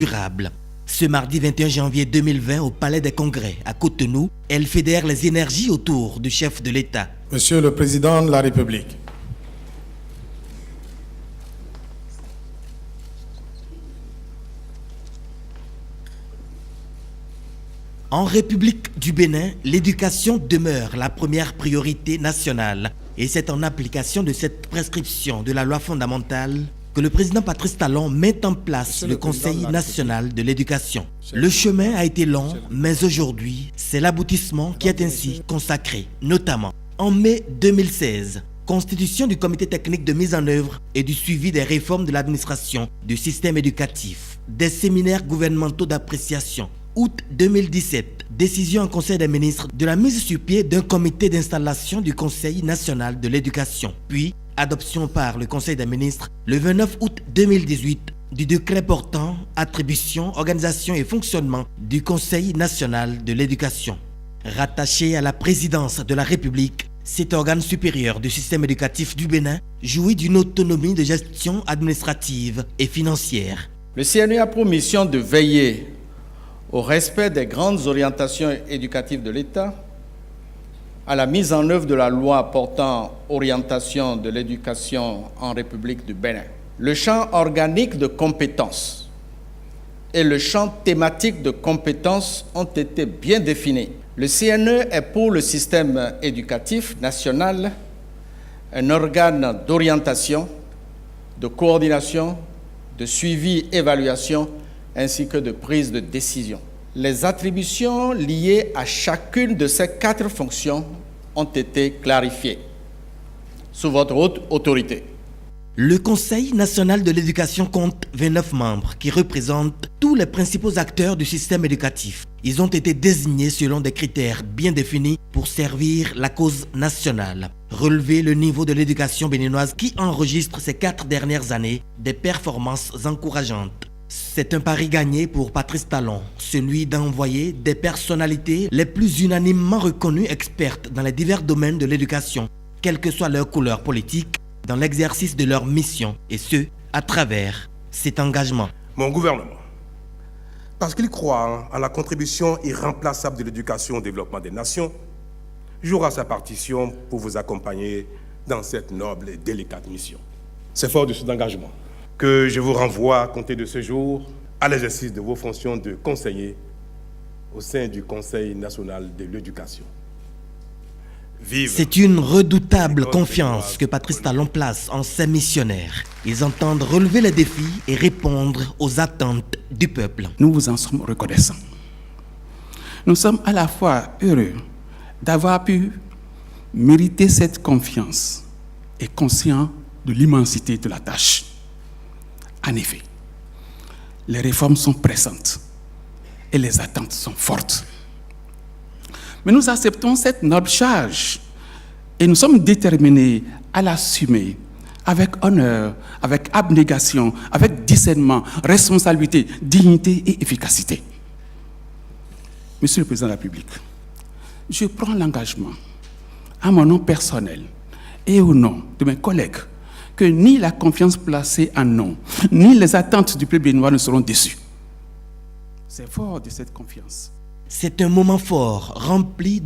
durable. Ce mardi 21 janvier 2020 au Palais des Congrès à Cotonou, elle fédère les énergies autour du chef de l'État. Monsieur le Président de la République, En République du Bénin, l'éducation demeure la première priorité nationale. Et c'est en application de cette prescription de la loi fondamentale que le président Patrice Talon met en place le Conseil national de l'éducation. Le chemin a été long, mais aujourd'hui, c'est l'aboutissement qui est ainsi consacré, notamment en mai 2016. Constitution du comité technique de mise en œuvre et du suivi des réformes de l'administration du système éducatif, des séminaires gouvernementaux d'appréciation. Août 2017, décision en Conseil des ministres de la mise sur pied d'un comité d'installation du Conseil national de l'éducation. Puis, adoption par le Conseil des ministres le 29 août 2018 du décret portant attribution, organisation et fonctionnement du Conseil national de l'éducation. Rattaché à la présidence de la République, cet organe supérieur du système éducatif du Bénin jouit d'une autonomie de gestion administrative et financière. Le CNE a pour mission de veiller au respect des grandes orientations éducatives de l'État, à la mise en œuvre de la loi portant orientation de l'éducation en République du Bénin. Le champ organique de compétences et le champ thématique de compétences ont été bien définis. Le CNE est pour le système éducatif national un organe d'orientation, de coordination, de suivi, évaluation, ainsi que de prise de décision. Les attributions liées à chacune de ces 4 fonctions ont été clarifiées sous votre haute autorité. Le Conseil national de l'éducation compte 29 membres qui représentent tous les principaux acteurs du système éducatif. Ils ont été désignés selon des critères bien définis pour servir la cause nationale. Relever le niveau de l'éducation béninoise qui enregistre ces 4 dernières années des performances encourageantes. C'est un pari gagné pour Patrice Talon, celui d'envoyer des personnalités les plus unanimement reconnues expertes dans les divers domaines de l'éducation, quelle que soit leur couleur politique, dans l'exercice de leur mission, et ce, à travers cet engagement. Mon gouvernement, parce qu'il croit à la contribution irremplaçable de l'éducation au développement des nations, jouera sa partition pour vous accompagner dans cette noble et délicate mission. C'est fort de cet engagement que je vous renvoie à compter de ce jour à l'exercice de vos fonctions de conseiller au sein du Conseil national de l'éducation. C'est une redoutable confiance que Patrice Talon place en ses missionnaires. Ils entendent relever les défis et répondre aux attentes du peuple. Nous vous en sommes reconnaissants. Nous sommes à la fois heureux d'avoir pu mériter cette confiance et conscients de l'immensité de la tâche. En effet, les réformes sont pressantes et les attentes sont fortes. Mais nous acceptons cette noble charge et nous sommes déterminés à l'assumer avec honneur, avec abnégation, avec discernement, responsabilité, dignité et efficacité. Monsieur le Président de la République, je prends l'engagement, à mon nom personnel et au nom de mes collègues, que ni la confiance placée en nous, ni les attentes du peuple béninois ne seront déçues. C'est fort de cette confiance. C'est un moment fort, rempli